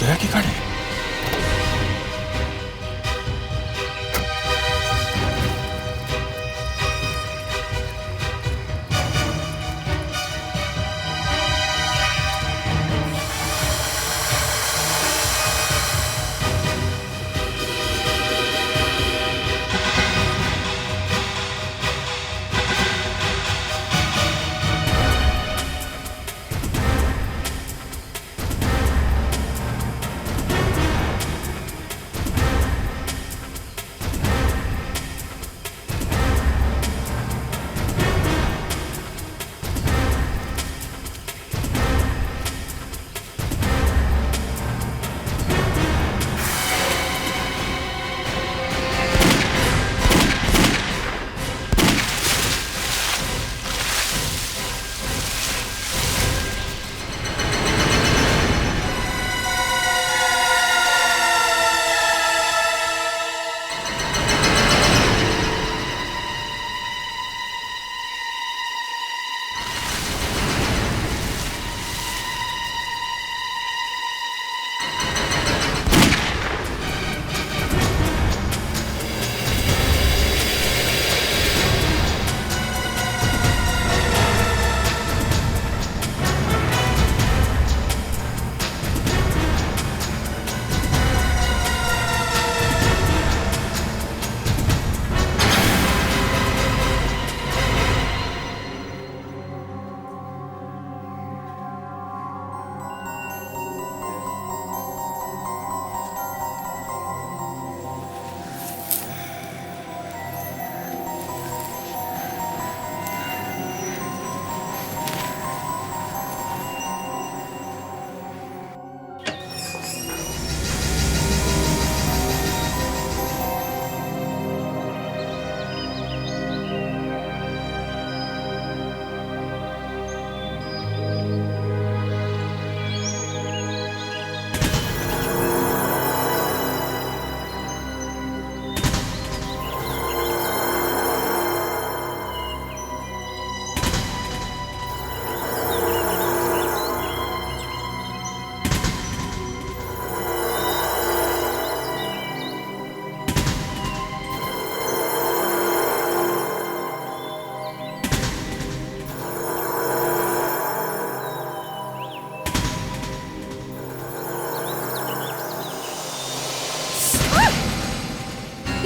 दया की गाड़ी।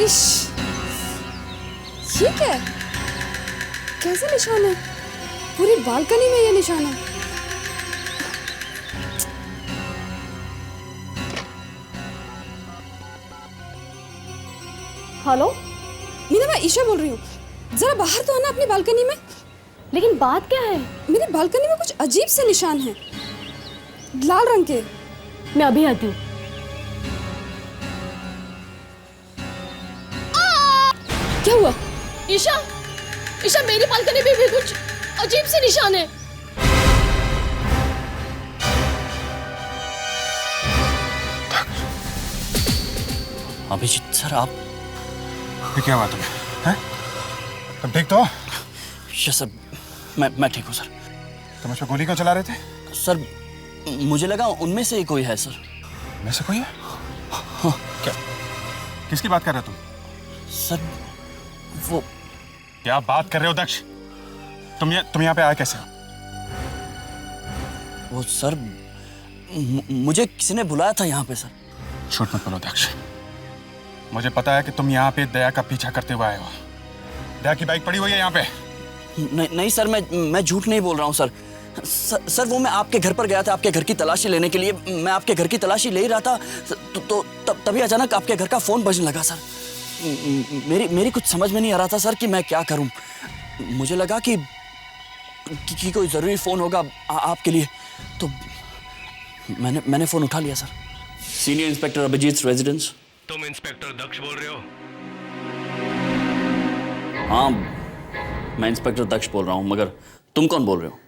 इश, ये क्या है? कैसा निशान है? पूरी बालकनी में ये निशान है। हेलो मीना, मैं ईशा बोल रही हूँ। जरा बाहर तो आना अपनी बालकनी में। लेकिन बात क्या है? मेरी बालकनी में कुछ अजीब से निशान हैं, लाल रंग के। मैं अभी आती हूँ। क्या हुआ? ईशा, ईशा मेरी बालकनी में भी कुछ अजीब से निशान है। अभिजीत सर, आप ये क्या बात है? तुम ठीक तो हो? यस सर, मैं ठीक हूँ सर। तुम मुझ पे गोली क्यों चला रहे थे? सर मुझे लगा उनमें से ही कोई है सर। में से कोई है? हाँ। क्या? किसकी बात कर रहे हो तुम? सर वो क्या बात कर रहे हो दक्ष? तुम यहाँ पे आए कैसे हो? वो सर मुझे किसी ने बुलाया था यहाँ पे सर। झूठ मत बोलो दक्ष। मुझे पता है कि तुम यहाँ पे दया का पीछा करते हुए आए हो। दया की बाइक पड़ी हुई है यहाँ पे। नहीं सर, मैं झूठ नहीं बोल रहा हूँ सर। सर वो मैं आपके घर पर गया था आपके घर की तलाशी लेने के लिए। मैं आपके घर की तलाशी ले ही रहा था तो तभी अचानक आपके घर का फोन बजने लगा सर। मेरी कुछ समझ में नहीं आ रहा था सर कि मैं क्या करूं। मुझे लगा कि कोई जरूरी फोन होगा आपके लिए, तो मैंने फोन उठा लिया sir. Senior inspector Abhijit residence. तुम इंस्पेक्टर दक्ष बोल रहे हो? हाँ, मैं इंस्पेक्टर दक्ष बोल रहा हूँ, मगर तुम कौन बोल रहे हो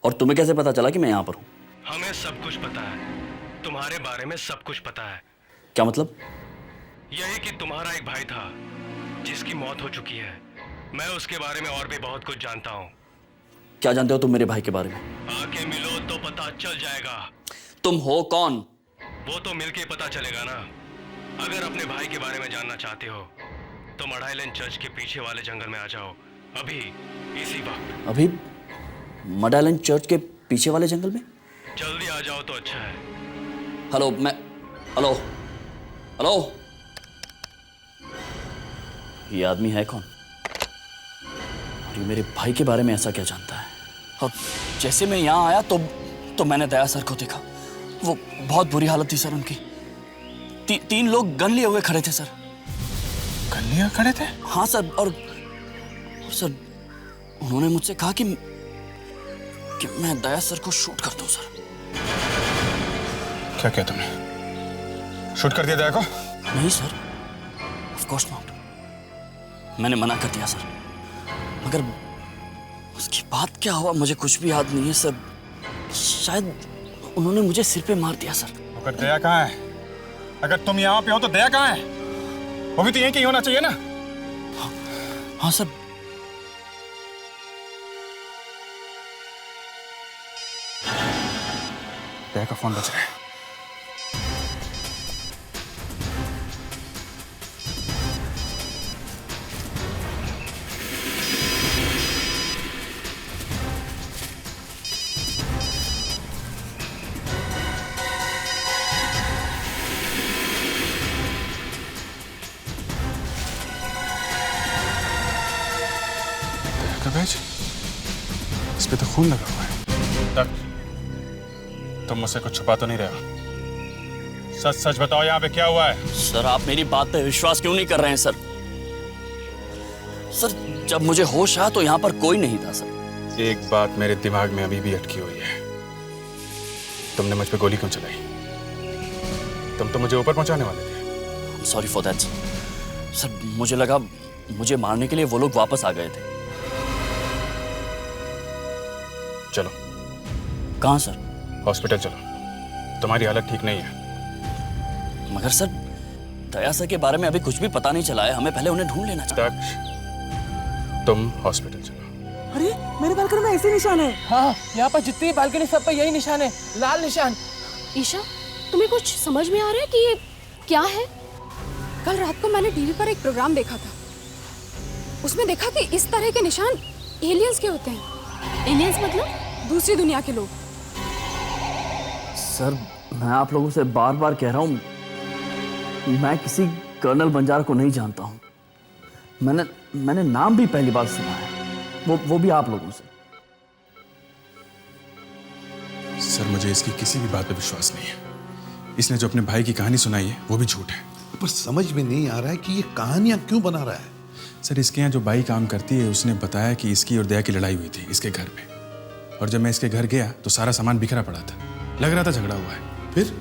और तुम्हें कैसे पता चला कि मैं यहाँ पर हूँ? हमें सब कुछ पता है, तुम्हारे बारे में सब कुछ पता है। क्या मतलब? यही कि तुम्हारा एक भाई था जिसकी मौत हो चुकी है। मैं उसके बारे में और भी बहुत कुछ जानता हूँ। क्या जानते हो तुम मेरे भाई के बारे में? आके मिलो तो पता चल जाएगा। तुम हो कौन? वो तो मिलके पता चलेगा ना। अगर अपने भाई के बारे में जानना चाहते हो तो मडाइलन चर्च के पीछे वाले जंगल में आ जाओ, अभी इसी वक्त। अभी मडालन चर्च के पीछे वाले जंगल में? जल्दी आ जाओ तो अच्छा है। हेलो, हेलो हेलो, ये आदमी है कौन? और ये मेरे भाई के बारे में ऐसा क्या जानता है? और जैसे मैं यहाँ आया तो मैंने दया सर को देखा। वो बहुत बुरी हालत थी सर उनकी। तीन लोग गन लिए हुए खड़े थे सर। गन लिए खड़े थे? हाँ सर, और सर उन्होंने मुझसे कहा कि मैं दया सर को शूट कर दूं सर। क्या किया तुमने? शूट कर दिया दया को? नहीं सर, ऑफ कोर्स नॉट। मैंने मना कर दिया सर, मगर उसके बाद क्या हुआ मुझे कुछ भी याद नहीं है सर। शायद उन्होंने मुझे सिर पे मार दिया सर। अगर दया कहाँ है? अगर तुम यहाँ पे हो तो दया कहाँ है? वो भी तो यहीं कहीं होना चाहिए ना। हाँ सर। दया का फोन बज रहा है। बैज, इस पे तो खून लगा हुआ है। तक, तुम मुझसे कुछ छुपा तो नहीं रहे हो? सच सच बताओ, यहाँ पे क्या हुआ है? सर आप मेरी बात पे विश्वास क्यों नहीं कर रहे हैं सर? सर जब मुझे होश आया तो यहाँ पर कोई नहीं था सर। एक बात मेरे दिमाग में अभी भी अटकी हुई है। तुमने मुझ पे गोली क्यों चलाई? तुम तो मुझे ऊपर पहुंचाने वाले थे। Sorry for that sir. मुझे लगा मुझे मारने के लिए वो लोग वापस आ गए थे। चलो। कहाँ सर? हॉस्पिटल चलो, तुम्हारी हालत ठीक नहीं है। मगर सर दया सर के बारे में अभी कुछ भी पता नहीं चला है, हमें पहले उन्हें ढूंढ लेना चाहिए। तक, तुम हॉस्पिटल चलो। अरे मेरे बालकनी में ऐसे निशान है। हाँ, यहाँ पर जितनी बालकनी सब पर यही निशान है, लाल निशान। ईशा, तुम्हें कुछ समझ में आ रहा है कि ये क्या है? कल रात को मैंने टीवी पर एक प्रोग्राम देखा था। उसमें देखा कि इस तरह के निशान एलियंस के होते हैं। एलियंस मतलब? दूसरी दुनिया के लोग। सर मैं आप लोगों से बार बार कह रहा हूँ, मैं किसी कर्नल बंजारा को नहीं जानता हूँ। मैंने नाम भी पहली बार सुना है, वो भी आप लोगों से। सर मुझे इसकी किसी भी बात पे विश्वास नहीं है। इसने जो अपने भाई की कहानी सुनाई है वो भी झूठ है। पर समझ में नहीं आ रहा है कि ये कहानियां क्यों बना रहा है। सर इसके यहाँ जो बाई काम करती है उसने बताया कि इसकी और दया की लड़ाई हुई थी इसके घर पे, और जब मैं इसके घर गया तो सारा सामान बिखरा पड़ा था। लग रहा था झगड़ा हुआ है। फिर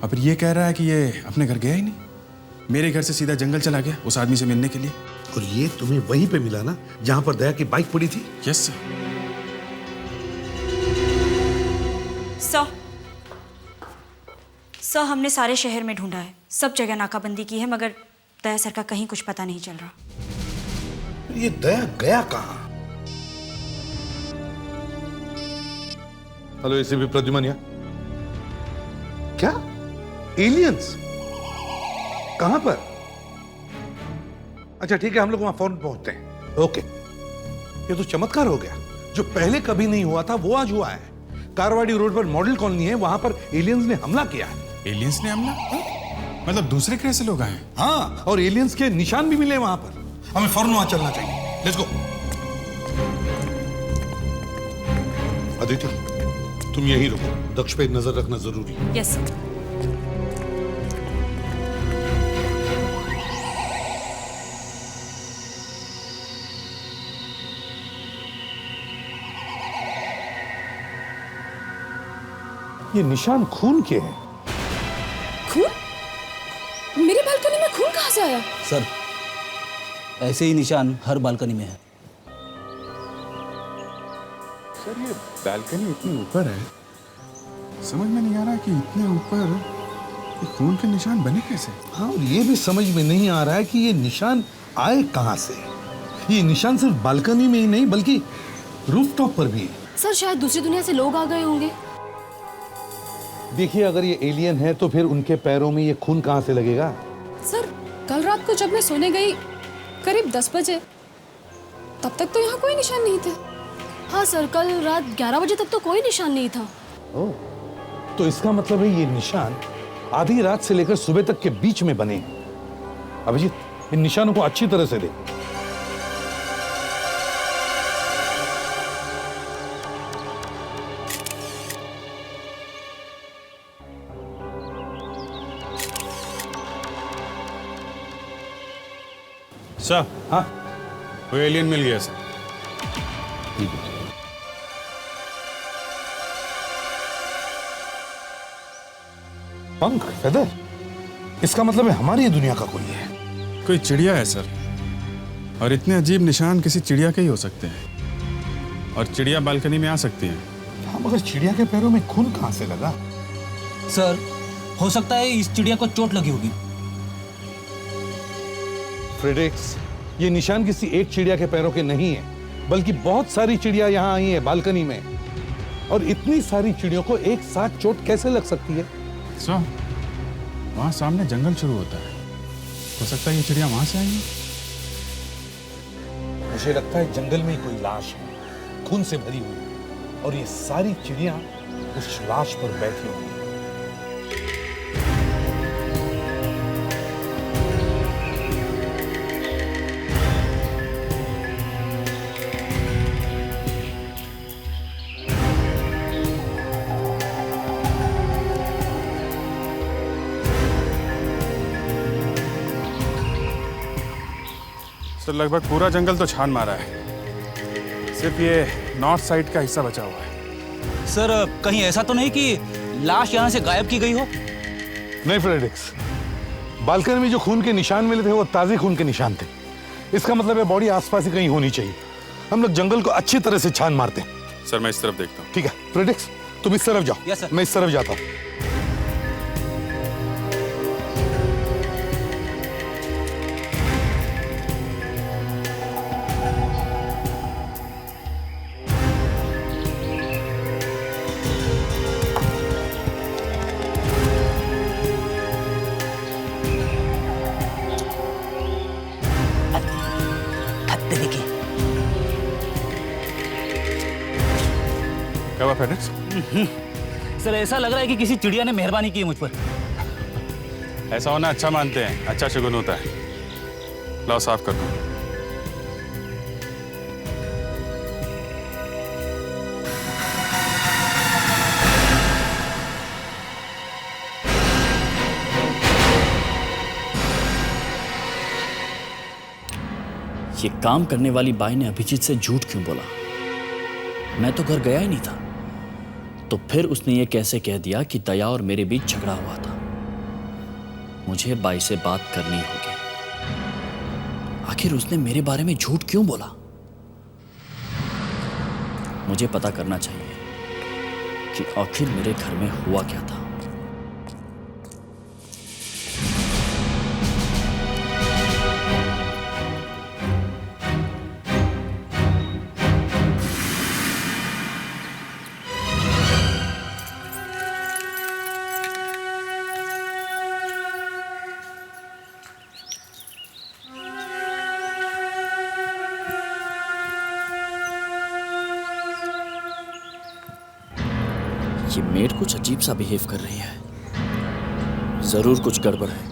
और फिर ये कह रहा है कि ये अपने घर गया ही नहीं, मेरे घर से सीधा जंगल चला गया उस आदमी से मिलने के लिए। और ये तुम्हें वहीं पे मिला ना जहां पर दया की बाइक पड़ी थी? Yes sir. सर हमने सारे शहर में ढूंढा है, सब जगह नाकाबंदी की है, मगर दया सर का कहीं कुछ पता नहीं चल रहा। ये दया गया कहां? हेलो एसीपी प्रद्युमन यहाँ। क्या एलियंस? कहां पर? अच्छा ठीक है, हम लोग वहां फौरन पहुंचते हैं। ओके। ये तो चमत्कार हो गया, जो पहले कभी नहीं हुआ था वो आज हुआ है। कारवाड़ी रोड पर मॉडल कॉलोनी है, वहां पर एलियंस ने हमला किया है। एलियंस ने हमला? मतलब दूसरे ग्रह से लोग आए? हाँ, और एलियंस के निशान भी मिले वहां पर। हमें फौरन वहां चलना चाहिए। Let's go. अदिति तुम यही रुको, दक्ष पे नजर रखना जरूरी है। Yes sir. ये निशान खून के हैं। खून? मेरी बालकनी में खून कहाँ से आया? सर ऐसे ही निशान हर बालकनी में है। सर ये बालकनी इतनी ऊपर है, समझ में नहीं आ रहा कि इतने ऊपर ये खून के निशान बने कैसे? हाँ, और ये भी समझ में नहीं आ रहा है कि ये निशान आए कहां से। ये निशान सिर्फ बालकनी में ही नहीं बल्कि रूफटॉप पर भी है। सर शायद दूसरी दुनिया से लोग आ गए होंगे। देखिए, अगर ये एलियन है तो फिर उनके पैरों में ये खून कहाँ से लगेगा? सर, कल रात को जब मैं सोने गई करीब 10 बजे, तब तक तो यहाँ कोई निशान नहीं थे। हाँ सर, कल रात 11 बजे तक तो कोई निशान नहीं था। ओह, तो इसका मतलब है ये निशान आधी रात से लेकर सुबह तक के बीच में बने हैं। अभिजीत, इन निशानों को अच्छी तरह से देख। सर, हाँ, वो एलियन मिल गया सर। ठीक है। पंख, फेदर, इसका मतलब है हमारी ही दुनिया का कोई है। कोई चिड़िया है सर, और इतने अजीब निशान किसी चिड़िया के ही हो सकते हैं, और चिड़िया बालकनी में आ सकती है। हाँ, मगर चिड़िया के पैरों में खून कहाँ से लगा? सर, हो सकता है इस चिड़िया को चोट लगी होगी। फ्रेडेक्स, ये निशान किसी एक चिड़िया के पैरों के नहीं है, बल्कि बहुत सारी चिड़िया यहाँ आई है बालकनी में, और इतनी सारी चिड़ियों को एक साथ चोट कैसे लग सकती है? सर, वहाँ सामने जंगल शुरू होता है, हो सकता है ये चिड़िया वहां से आई है। मुझे लगता है जंगल में ही कोई लाश है, खून से भरी हुई, और ये सारी चिड़िया उस लाश पर बैठी हुई। सर, लगभग पूरा जंगल तो छान मारा है, सिर्फ ये नॉर्थ साइड का हिस्सा बचा हुआ है। सर, कहीं ऐसा तो नहीं कि लाश यहाँ से गायब की गई हो? नहीं फ्रेडेक्स, बालकनी में जो खून के निशान मिले थे वो ताजे खून के निशान थे। इसका मतलब है बॉडी आसपास ही कहीं होनी चाहिए। हम लोग जंगल को अच्छी तरह से छान मारते हैं। सर, मैं इस तरफ देखता हूँ। ठीक है फ्रेडेक्स, तुम इस तरफ जाओ। Yes, sir. मैं इस तरफ जाता हूँ। क्या हुआ फेडेक्स? सर, ऐसा लग रहा है कि किसी चिड़िया ने मेहरबानी की है मुझ पर। ऐसा होना अच्छा मानते हैं, अच्छा शगुन होता है। लाओ साफ कर दो। ये काम करने वाली बाई ने अभिजीत से झूठ क्यों बोला? मैं तो घर गया ही नहीं था, तो फिर उसने ये कैसे कह दिया कि दया और मेरे बीच झगड़ा हुआ था? मुझे बाई से बात करनी होगी। आखिर उसने मेरे बारे में झूठ क्यों बोला? मुझे पता करना चाहिए कि आखिर मेरे घर में हुआ क्या था। ये मेड कुछ अजीब सा बिहेव कर रही है। जरूर कुछ गड़बड़ है।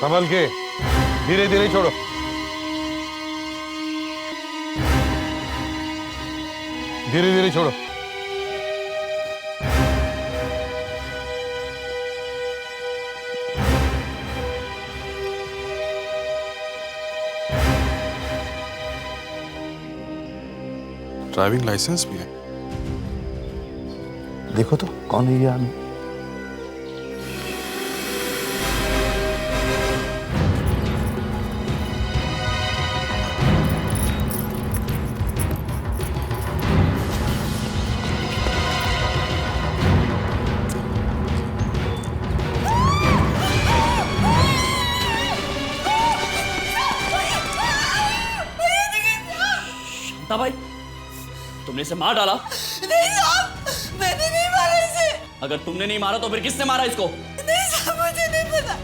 संभल के, धीरे धीरे छोड़ो। धीरे धीरे छोड़ो। ड्राइविंग लाइसेंस भी है। देखो तो कौन है ये आदमी? बता भाई, तुमने इसे मार डाला? नहीं साहब, मैंने नहीं मारा इसे। अगर तुमने नहीं मारा तो फिर किसने मारा इसको? नहीं साहब, मुझे नहीं पता,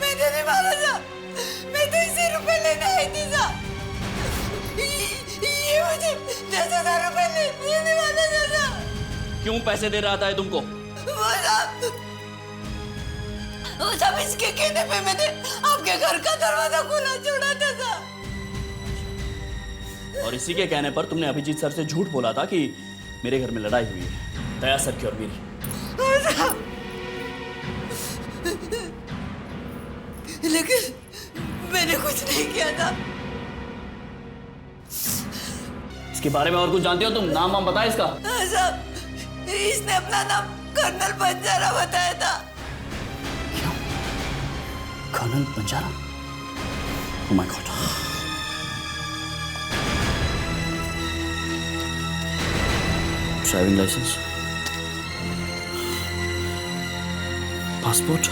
मैंने नहीं मारा साहब, मैं तो इसे रुपए लेने आई थी साहब। ये मुझे 10,000 रुपए लेने वाला था साहब। क्यों पैसे दे रहा था ये तुमको? वो सब इसके कहने पे मैंने आपके घर का दरवाजा खुला छोड़ा था साहब। और इसी के कहने पर तुमने अभिजीत सर से झूठ बोला था कि मेरे घर में लड़ाई हुई है दया सर की और मेरी। लेकिन मैंने कुछ नहीं किया था। इसके बारे में और कुछ जानते हो तुम? नाम वाम बताया इसका? हाँ साहब, इसने अपना नाम कर्नल बंजारा बताया था। क्या? Colonel Banjara? Oh my God. Driving licence, passport,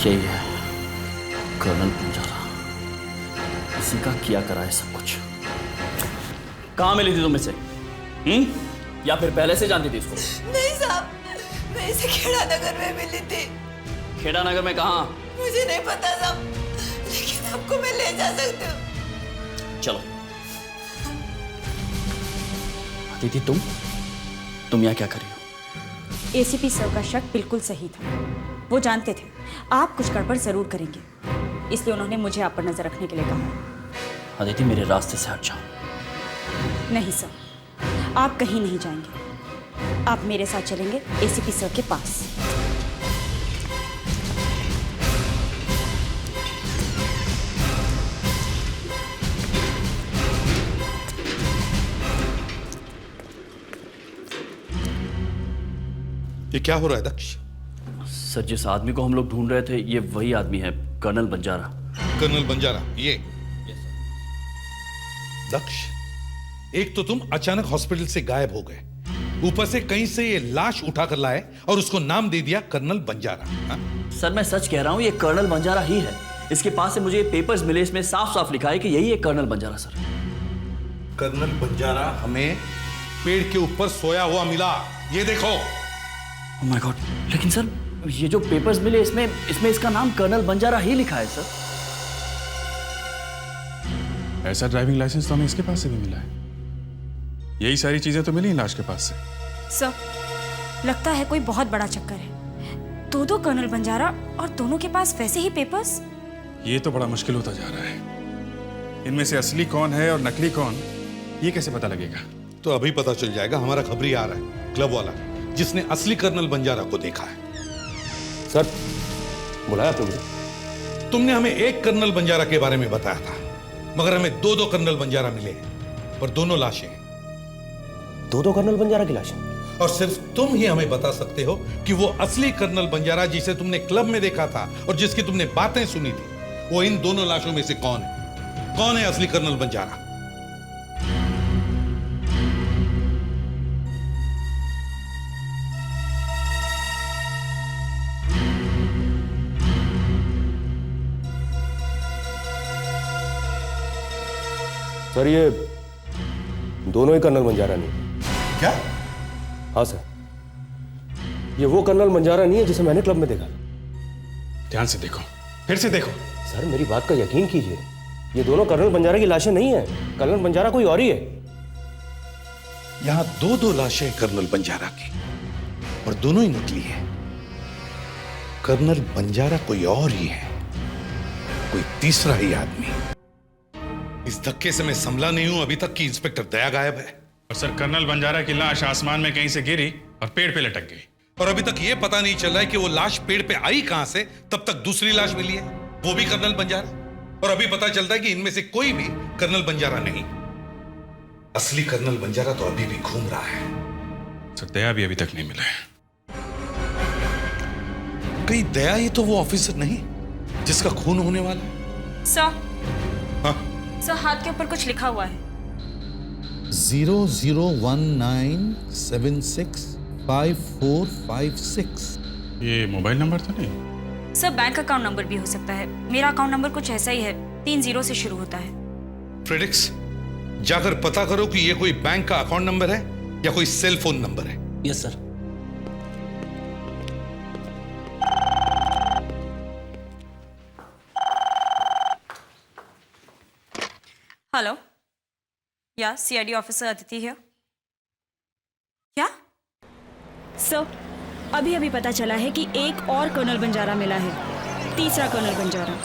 यही है कर्नल बंजारा। इसी का किया करा है सब कुछ। कहाँ मिली थी तुम इसे? या फिर पहले से जानती थी इसको? नहीं साहब, मैं इसे खेड़ा नगर में मिली थी। खेड़ा नगर में कहाँ? मुझे नहीं पता साहब, लेकिन आपको मैं ले जा सकती हूँ। चलो। दीदी तुम यहाँ क्या कर रही हो? एसीपी सर का शक बिल्कुल सही था। वो जानते थे आप कुछ गड़बड़ जरूर करेंगे, इसलिए उन्होंने मुझे आप पर नजर रखने के लिए कहा। अदिति, मेरे रास्ते से हट जाओ। नहीं सर, आप कहीं नहीं जाएंगे। आप मेरे साथ चलेंगे एसीपी सर के पास। ये क्या हो रहा है दक्ष? सर, जिस आदमी को हम लोग ढूंढ रहे थे ये वही आदमी है, कर्नल बंजारा। कर्नल बंजारा ये? दक्ष, एक तो तुम अचानक हॉस्पिटल से गायब हो गए, ऊपर से कहीं से ये लाश उठाकर लाए और उसको नाम दे दिया कर्नल बंजारा। हा? सर मैं सच कह रहा हूं, ये कर्नल बंजारा ही है। इसके पास से मुझे ये पेपर्स मिले, इसमें साफ साफ लिखा है कि यही है colonel Banjara. Sir, colonel Banjara हमें पेड़ के ऊपर सोया हुआ मिला, ये देखो। ओह माय गॉड, लेकिन सर ये जो पेपर्स मिले इसमें इसका नाम कर्नल बंजारा ही लिखा है। सर, ऐसा ड्राइविंग लाइसेंस तो हमें इसके पास से भी मिला है। यही सारी चीजें तो मिली लाश के पास से। सर, लगता है कोई बहुत बड़ा चक्कर है। दो कर्नल बंजारा और दोनों के पास वैसे ही पेपर्स। ये तो बड़ा मुश्किल होता जा रहा है। इनमें से असली कौन है और नकली कौन, ये कैसे पता लगेगा? तो अभी पता चल जाएगा। हमारा खबरी आ रहा है, क्लब वाला जिसने असली कर्नल बंजारा को देखा है। सर, बुलाया तुमने? तुमने हमें एक कर्नल बंजारा के बारे में बताया था, मगर हमें दो कर्नल बंजारा मिले, पर दोनों लाशें। दो कर्नल बंजारा की लाशें? और सिर्फ तुम ही हमें बता सकते हो कि वो असली कर्नल बंजारा जिसे तुमने क्लब में देखा था और जिसकी तुमने बातें सुनी थी, वो इन दोनों लाशों में से कौन है? कौन है असली कर्नल बंजारा? सर, ये दोनों ही कर्नल बंजारा नहीं। क्या? हाँ सर, ये वो कर्नल बंजारा नहीं है जिसे मैंने क्लब में देखा। ध्यान से देखो, फिर से देखो। सर, मेरी बात का यकीन कीजिए, ये दोनों कर्नल बंजारा की लाशें नहीं है। कर्नल बंजारा कोई और ही है। यहां दो लाशें कर्नल बंजारा की, और दोनों ही नकली है। कर्नल बंजारा कोई और ही है, कोई तीसरा ही आदमी। इस धक्के से मैं संभला नहीं हूं अभी तक कि इंस्पेक्टर दया गायब है। और सर, कर्नल बंजारा की लाश आसमान में कहीं से गिरी और पेड़ पे लटक गई, और अभी तक यह पता नहीं चल रहा है कि वो लाश पेड़ पे आई कहां से। तब तक दूसरी लाश मिली है, वो भी कर्नल बंजारा, और अभी पता चलता है कि इनमें से कोई भी कर्नल बंजारा नहीं। असली कर्नल बंजारा तो अभी भी घूम रहा है। सर, दया भी अभी तक नहीं मिला है। कहीं दया ही तो वो ऑफिसर नहीं जिसका खून होने वाला है? सर, हाँ? सर, हाथ के ऊपर कुछ लिखा हुआ है। 0019765456। ये मोबाइल नंबर तो नहीं? सर, बैंक अकाउंट नंबर भी हो सकता है। मेरा अकाउंट नंबर कुछ ऐसा ही है, 3 0 से शुरू होता है। फ्रेडिक्स, जाकर पता करो कि ये कोई बैंक का अकाउंट नंबर है या कोई सेल फोन नंबर है। Yes sir. हेलो, या सीआईडी ऑफिसर अदिति है क्या? सर, अभी अभी पता चला है कि एक और कर्नल बंजारा मिला है, तीसरा कर्नल बंजारा।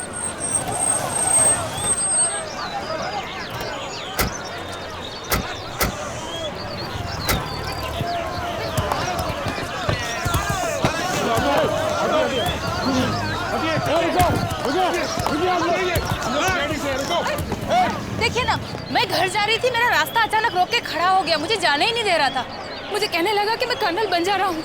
देखिए ना, मैं घर जा रही थी, मेरा रास्ता अचानक रोक के खड़ा हो गया, मुझे जाने ही नहीं दे रहा था। मुझे कहने लगा कि मैं कर्नल बंजारा हूँ।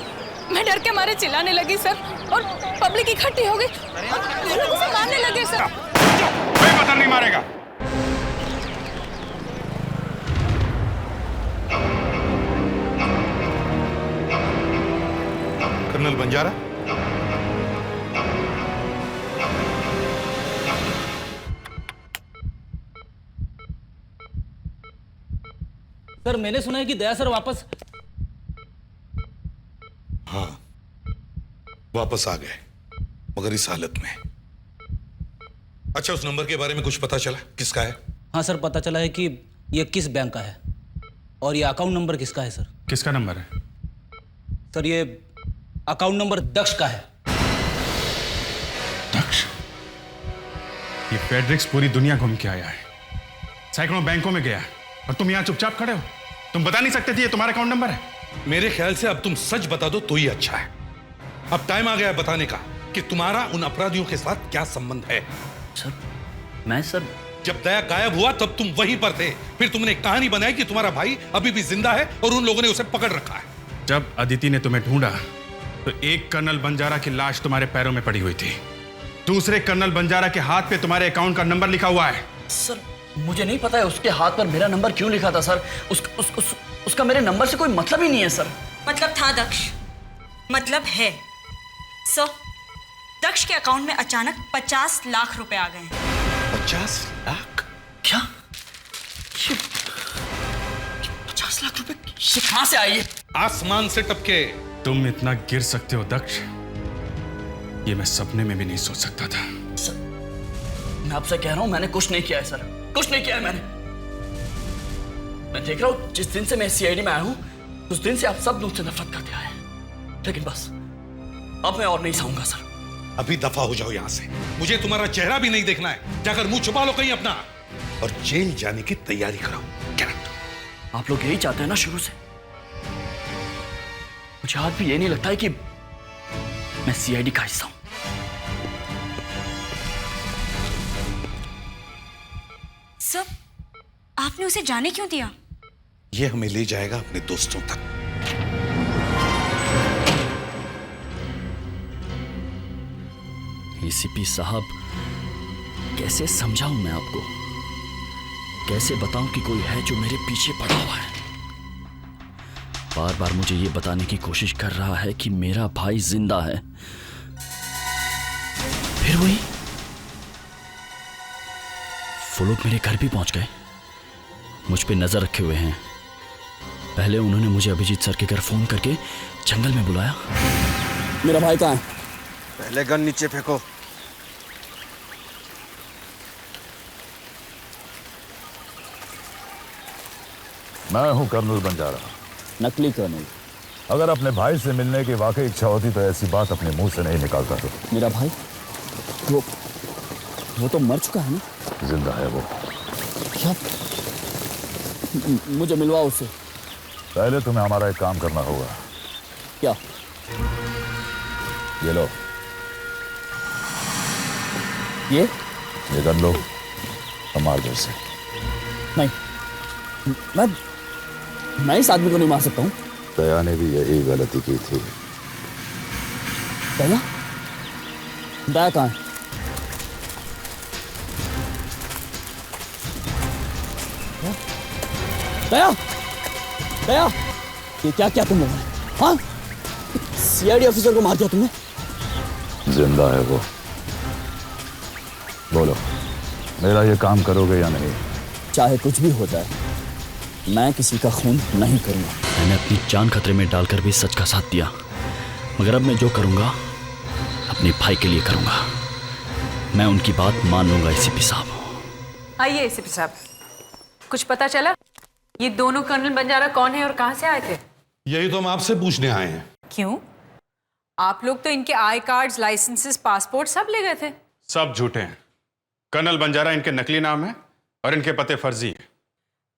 मैं डर के मारे चिल्लाने लगी सर, और पब्लिक इकट्ठी हो गई और लोग उसे मारने लगे सर। कोई पत्थर नहीं मारेगा। कर्नल बंजारा, सर मैंने सुना है कि दया सर वापस। हाँ, वापस आ गए, मगर इस हालत में। अच्छा, उस नंबर के बारे में कुछ पता चला? किसका है? हाँ सर, पता चला है कि ये किस बैंक का है और ये अकाउंट नंबर किसका है सर। किसका नंबर है? सर ये अकाउंट नंबर दक्ष का है। दक्ष? ये फेडरिक्स पूरी दुनिया घूम के आया है, सैकड़ों बैंकों में गया है, और तुम यहां चुपचाप खड़े हो। तुम बता नहीं सकते थे ये तुम्हारा अकाउंट नंबर है? मेरे ख्याल से अब तुम सच बता दो तो ही अच्छा है। अब टाइम आ गया है बताने का कि तुम्हारा उन अपराधियों के साथ क्या संबंध है। सर, मैं सर, जब दया गायब हुआ तब तुम वहीं पर थे, फिर तुमने एक कहानी बनाई कि तुम्हारा भाई अभी भी जिंदा है और उन लोगों ने उसे पकड़ रखा है। जब अदिति ने तुम्हें ढूंढा तो एक कर्नल बंजारा की लाश तुम्हारे पैरों में पड़ी हुई थी, दूसरे कर्नल बंजारा के हाथ पे तुम्हारे अकाउंट का नंबर लिखा हुआ है। सर मुझे नहीं पता है उसके हाथ पर मेरा नंबर क्यों लिखा था सर। उसका मेरे नंबर से कोई मतलब ही नहीं है सर। मतलब था दक्ष, मतलब है सर। दक्ष के अकाउंट में अचानक 50 लाख रुपए आ गए। 50 लाख? क्या? ये 50 लाख रुपए कहां से आए? आसमान से टपके। तुम इतना गिर सकते हो दक्ष, ये मैं सपने में भी नहीं सोच सकता था। सर, मैं आपसे कह रहा हूं मैंने कुछ नहीं किया है सर, कुछ नहीं किया है मैंने। मैं देख रहा हूं जिस दिन से मैं सीआईडी में आया हूं उस दिन से आप सब मुझसे नफरत करते आए, लेकिन बस अब मैं और नहीं सहूंगा सर। अभी दफा हो जाओ यहां से, मुझे तुम्हारा चेहरा भी नहीं देखना है। जाकर मुंह छुपा लो कहीं अपना और जेल जाने की तैयारी कराओ। आप लोग यही चाहते हैं ना शुरू से? मुझे आज भी ये नहीं लगता है कि मैं सीआईडी का हिस्सा हूं। सर, आपने उसे जाने क्यों दिया? ये हमें ले जाएगा अपने दोस्तों तक। एसीपी साहब, कैसे समझाऊं मैं आपको, कैसे बताऊं कि कोई है जो मेरे पीछे पड़ा हुआ है, बार बार मुझे ये बताने की कोशिश कर रहा है कि मेरा भाई जिंदा है। फिर वही वो लोग मेरे घर भी पहुंच गए, मुझ पे नजर रखे हुए हैं। पहले उन्होंने मुझे अभिजीत सर के घर फोन करके जंगल में बुलाया। मेरा भाई कहाँ है? पहले गन नीचे फेंको। मैं हूं कर्नल बंजारा। नकली कर्नल। अगर अपने भाई से मिलने की वाकई इच्छा होती तो ऐसी बात अपने मुंह से नहीं निकालता। तो मेरा भाई वो तो मर चुका है ना? जिंदा है वो। क्या? मुझे मिलवा उससे। पहले तुम्हें हमारा एक काम करना होगा। क्या? ये लो, ये कर लो, हमारे घर से। नहीं, मैं इस आदमी को नहीं मार सकता हूँ। दया ने भी यही गलती की थी। दया? दया कहाँ है? दया, दया, ये क्या क्या तुम लोगों ने? हाँ, सीआईडी ऑफिसर को मार दिया तुमने? जिंदा है वो। बोलो, मेरा ये काम करोगे या नहीं? चाहे कुछ भी हो जाए, मैं किसी का खून नहीं करूंगा। मैंने अपनी जान खतरे में डालकर भी सच का साथ दिया, मगर अब मैं जो करूंगा अपने भाई के लिए करूंगा। मैं उनकी बात मान लूंगा। एसीपी साहब आइए एसीपी साहब, कुछ पता चला ये दोनों कर्नल बंजारा कौन है और कहां से आए थे? यही तो हम आपसे पूछने आए हैं। क्यों? आप लोग तो इनके आई कार्ड्स, लाइसेंसेस, पासपोर्ट सब ले गए थे। सब झूठे हैं। कर्नल बंजारा इनके नकली नाम है और इनके पते फर्जी हैं।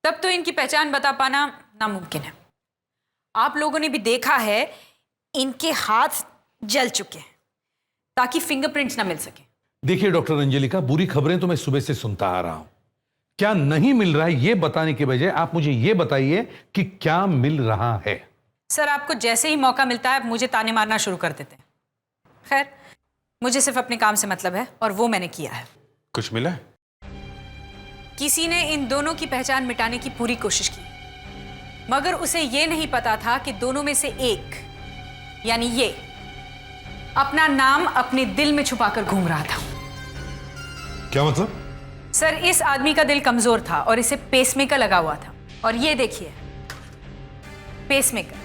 तब तो इनकी पहचान बता पाना नामुमकिन है। आप लोगों ने भी देखा है इनके हाथ जल चुके हैं ताकि फिंगरप्रिंट्स ना मिल सके। देखिए डॉक्टर अंजलिका, बुरी खबरें तो मैं सुबह से सुनता आ रहा हूं। क्या नहीं मिल रहा है ये बताने के बजाय आप मुझे ये बताइए कि क्या मिल रहा है। सर, आपको जैसे ही मौका मिलता है आप मुझे ताने मारना शुरू कर देते हैं। खैर, मुझे सिर्फ अपने काम से मतलब है और वो मैंने किया है। कुछ मिला? किसी ने इन दोनों की पहचान मिटाने की पूरी कोशिश की, मगर उसे ये नहीं पता था कि दोनों में से एक, यानी ये, अपना नाम अपने दिल में छुपाकर घूम रहा था। क्या मतलब? सर, इस आदमी का दिल कमजोर था और इसे पेसमेकर लगा हुआ था। और ये देखिए, पेसमेकर।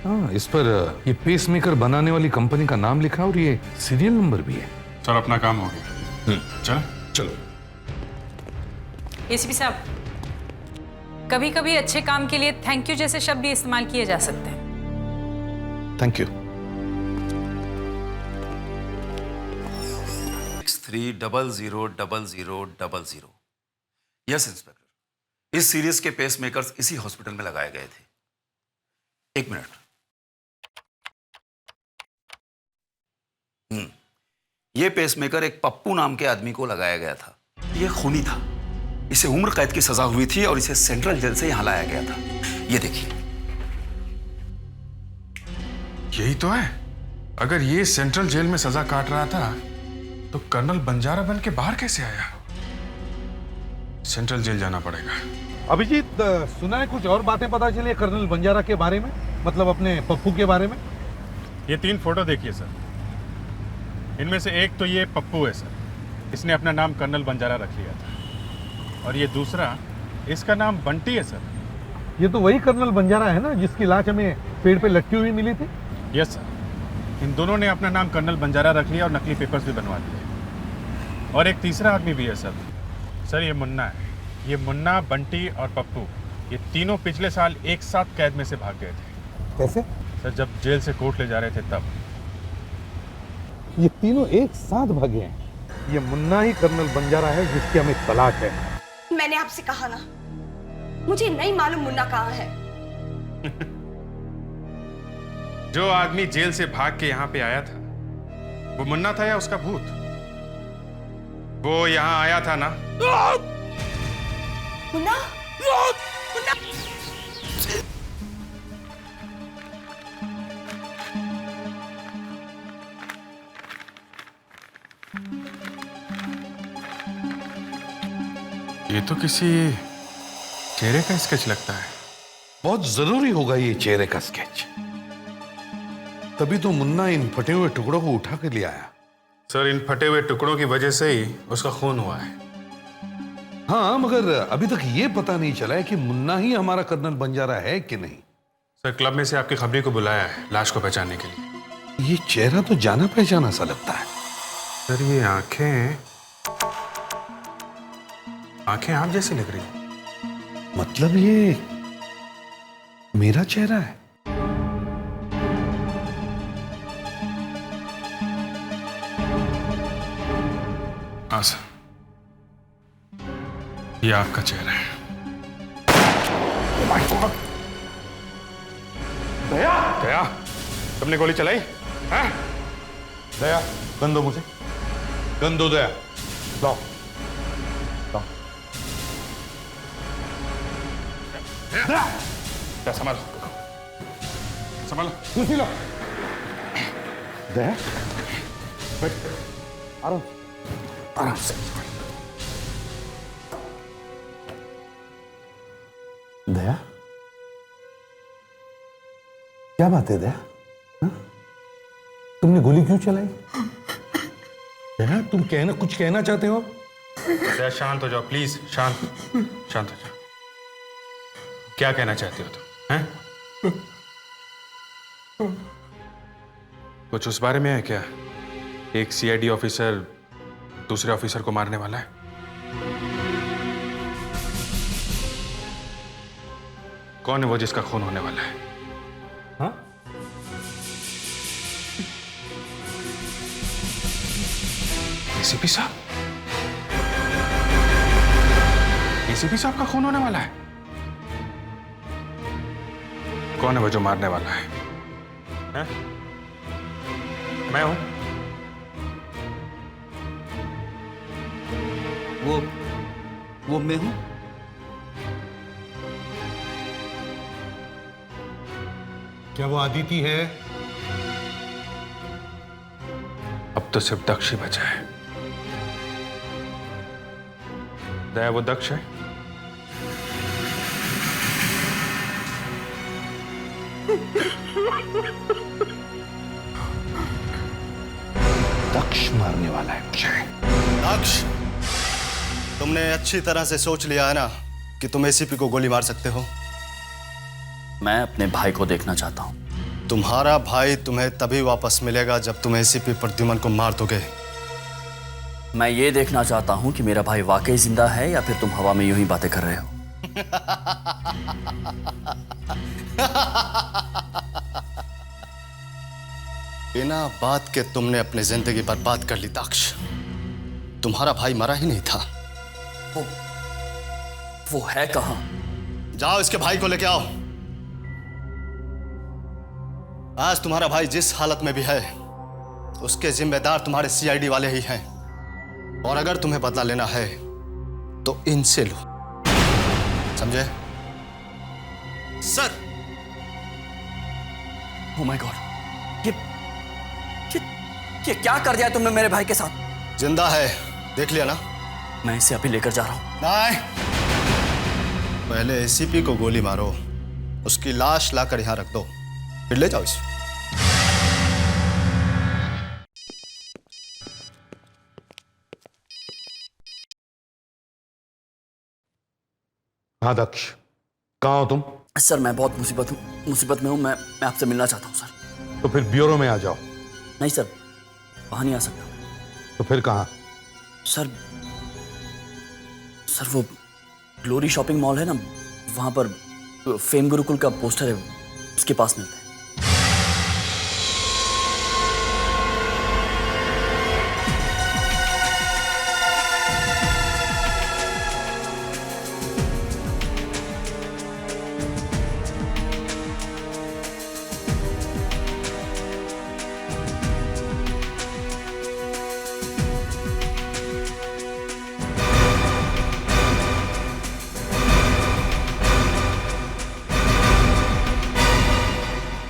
हाँ, इस पर ये पेसमेकर बनाने वाली कंपनी का नाम लिखा और ये सीरियल नंबर भी है। सर, अपना काम हो गया। चलो चलो। एसीपी साहब, कभी कभी अच्छे काम के लिए थैंक यू जैसे शब्द भी इस्तेमाल किए जा सकते हैं। Thank you. 63000000। यस इंस्पेक्टर, इस सीरीज के पेस मेकर्स इसी हॉस्पिटल में लगाए गए थे। एक मिनट। यह पेसमेकर एक पप्पू नाम के आदमी को लगाया गया था। यह खूनी था, इसे उम्र कैद की सजा हुई थी और इसे सेंट्रल जेल से यहां लाया गया था। यह देखिए। यही तो है। अगर ये सेंट्रल जेल में सजा काट रहा था तो कर्नल बंजारा बन के बाहर कैसे आया? सेंट्रल जेल जाना पड़ेगा। अभिजीत, सुना है कुछ और बातें पता चली है कर्नल बंजारा के बारे में, मतलब अपने पप्पू के बारे में? ये 3 फोटो देखिए सर। इनमें से एक तो ये पप्पू है सर, इसने अपना नाम कर्नल बंजारा रख लिया था। और ये दूसरा, इसका नाम बंटी है सर। ये तो वही कर्नल बंजारा है ना जिसकी लाश हमें पेड़ पे लटकी हुई मिली थी? Yes sir. इन दोनों ने अपना नाम कर्नल बंजारा रख लिया और नकली पेपर्स भी बनवा दिए। और एक तीसरा आदमी भी है सर। सर, ये मुन्ना है। ये मुन्ना, बंटी और पप्पू, ये तीनों पिछले साल एक साथ कैद में से भाग गए थे। कैसे? सर, जब जेल से कोर्ट ले जा रहे थे तब। ये तीनों एक साथ भागे हैं। ये मुन्ना ही कर्नल बंजारा है जिसकी हमें तलाश है। मैंने आपसे कहा ना, मुझे नहीं मालूम मुन्ना कहाँ है। जो आदमी जेल से भाग के यहाँ पे आया था वो मुन्ना था या उसका भूत? वो यहाँ आया था ना? मुन्ना? मुन्ना? ये तो किसी चेहरे का स्केच लगता है। बहुत जरूरी होगा ये चेहरे का स्केच, तभी तो मुन्ना इन फटे हुए टुकड़ों को उठा के ले आया। सर, इन फटे हुए टुकड़ों की वजह से ही उसका खून हुआ है। हाँ, मगर अभी तक ये पता नहीं चला है कि मुन्ना ही हमारा कर्नल बंजारा है कि नहीं। सर, क्लब में से आपकी खबरी को बुलाया है लाश को पहचानने के लिए। ये चेहरा तो जाना पहचाना सा लगता है। सर, ये आंखें आप जैसी लग रही है। मतलब ये मेरा चेहरा है? हाँ सर, ये आपका चेहरा है। दया, दया, तुमने गोली चलाई? हाँ? दया, गन दो मुझे, गन दो दया। लाओ, लाओ। संभालो, संभालो। कुर्सी लो। दया, बैठ, आराम, आराम से। दया, क्या बात है दया? हा? तुमने गोली क्यों चलाई? दया, तुम कुछ कहना चाहते हो? दया शांत हो जाओ प्लीज, शांत शांत हो जाओ। क्या कहना चाहते हो तुम, हैं? कुछ उस बारे में है क्या? एक सीआईडी ऑफिसर दूसरे ऑफिसर को मारने वाला है? कौन है वो जिसका खून होने वाला है? हाँ? एसीपी साहब? एसीपी साहब का खून होने वाला है? कौन है वो जो मारने वाला है? हैं? मैं हूं। वो मैं हूं। क्या वो आदिति है? अब तो सिर्फ दक्ष ही बचा है। दया वो दक्ष है? दक्ष मारने वाला है मुझे। दक्ष, तुमने अच्छी तरह से सोच लिया है ना कि तुम एसीपी को गोली मार सकते हो? मैं अपने भाई को देखना चाहता हूं। तुम्हारा भाई तुम्हें तभी वापस मिलेगा जब तुम एसीपी प्रद्युमन को मार दोगे। मैं ये देखना चाहता हूं कि मेरा भाई वाकई जिंदा है या फिर तुम हवा में यूं ही बातें कर रहे हो। बिना बात के तुमने अपनी जिंदगी बर्बाद कर ली दक्ष। तुम्हारा भाई मरा ही नहीं था। वो है कहां? जाओ इसके भाई को लेके आओ। आज तुम्हारा भाई जिस हालत में भी है उसके जिम्मेदार तुम्हारे सीआईडी वाले ही हैं। और अगर तुम्हें बदला लेना है तो इनसे लो, समझे? सर। ओह माय गॉड, ये क्या कर दिया तुमने मेरे भाई के साथ? जिंदा है, देख लिया ना? मैं इसे अभी लेकर जा रहा हूं। नहीं, पहले एसीपी को गोली मारो, उसकी लाश लाकर यहां रख दो, फिर ले जाओ इसे। हाँ दक्ष, कहाँ हो तुम? सर मैं बहुत मुसीबत में हूं। मैं आपसे मिलना चाहता हूं सर। तो फिर ब्यूरो में आ जाओ। नहीं सर, वहां नहीं आ सकता। तो फिर कहाँ? सर वो ग्लोरी शॉपिंग मॉल है ना, वहां पर फेम गुरुकुल का पोस्टर है, उसके पास मिलता है।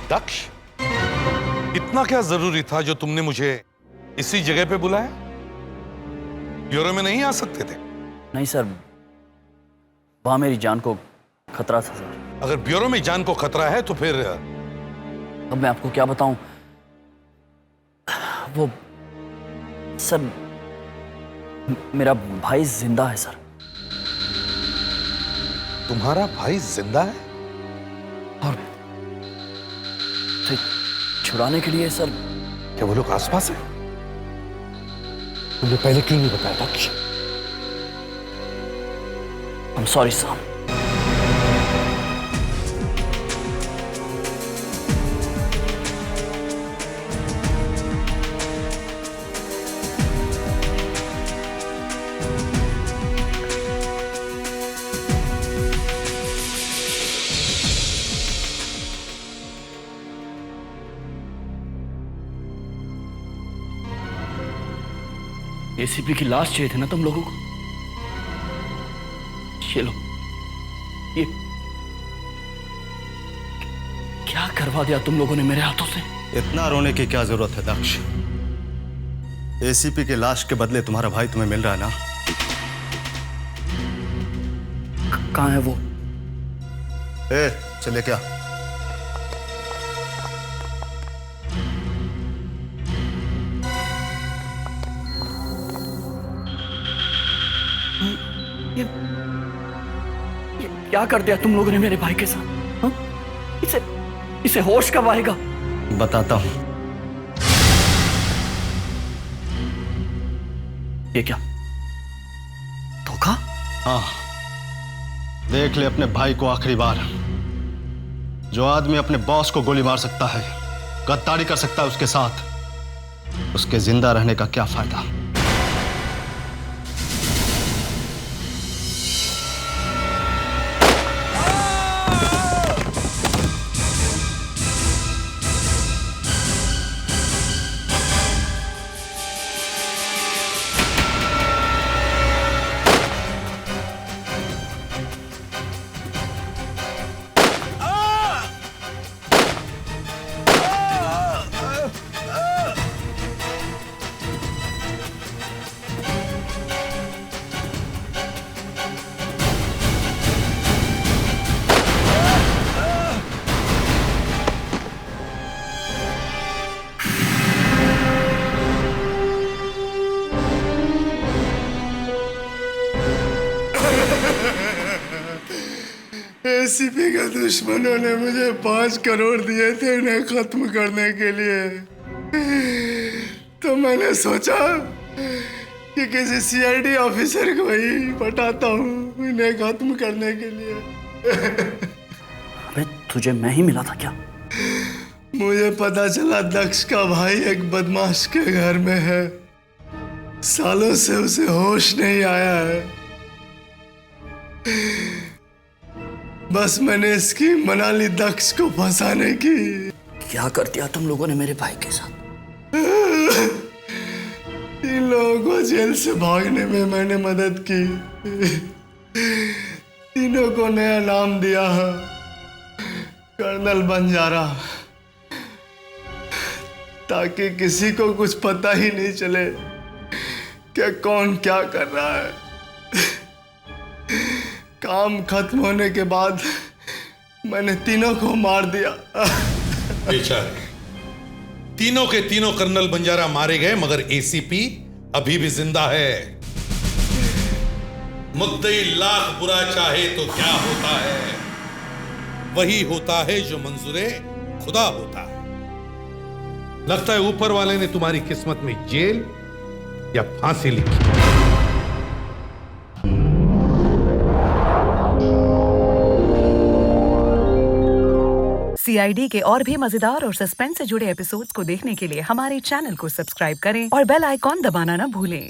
दक्ष, इतना क्या जरूरी था जो तुमने मुझे इसी जगह पे बुलाया? ब्यूरो में नहीं आ सकते थे? नहीं सर, वहां मेरी जान को खतरा था सर। अगर ब्यूरो में जान को खतरा है तो फिर अब मैं आपको क्या बताऊं? वो सर, मेरा भाई जिंदा है सर। तुम्हारा भाई जिंदा है? और छुड़ाने के लिए सर। क्या वो लोग आसपास है? तुमने पहले क्यों नहीं बताया दक्ष? I'm sorry sir. एसीपी की लाश चाहिए थी ना तुम लोगों को? ये लो, ये क्या करवा दिया तुम लोगों ने मेरे हाथों से? इतना रोने की क्या जरूरत है दक्ष? एसीपी की लाश के बदले तुम्हारा भाई तुम्हें मिल रहा है ना? कहाँ है वो? चले क्या? ये क्या कर दिया तुम लोगों ने मेरे भाई के साथ? हाँ? इसे होश कब आएगा? बताता हूं। ये क्या धोखा? हाँ, देख ले अपने भाई को आखिरी बार। जो आदमी अपने बॉस को गोली मार सकता है, गद्दारी कर सकता है उसके साथ, उसके जिंदा रहने का क्या फायदा? एसीपी के दुश्मनों ने मुझे 5 करोड़ दिए थे इन्हें खत्म करने के लिए। तो मैंने सोचा कि किसी सीआईडी ऑफिसर को ही पटाता हूँ इन्हें खत्म करने के लिए। अबे तुझे मैं ही मिला था क्या? मुझे पता चला दक्ष का भाई एक बदमाश के घर में है। सालों से उसे होश नहीं आया है। बस मैंने इसकी मना ली दक्ष को फंसाने की। क्या कर दिया तुम लोगों ने मेरे भाई के साथ? इन लोगों को जेल से भागने में मैंने मदद की। तीनों को नया नाम दिया है, कर्नल बंजारा, ताकि किसी को कुछ पता ही नहीं चले कि कौन क्या कर रहा है। काम खत्म होने के बाद मैंने तीनों को मार दिया। बेचारे तीनों के तीनों कर्नल बंजारा मारे गए, मगर एसीपी अभी भी जिंदा है। मुद्दई लाख बुरा चाहे तो क्या होता है, वही होता है जो मंजूरे खुदा होता है। लगता है ऊपर वाले ने तुम्हारी किस्मत में जेल या फांसी लिखी। सीआईडी के और भी मजेदार और सस्पेंस से जुड़े एपिसोड्स को देखने के लिए हमारे चैनल को सब्सक्राइब करें और बेल आइकॉन दबाना ना भूलें।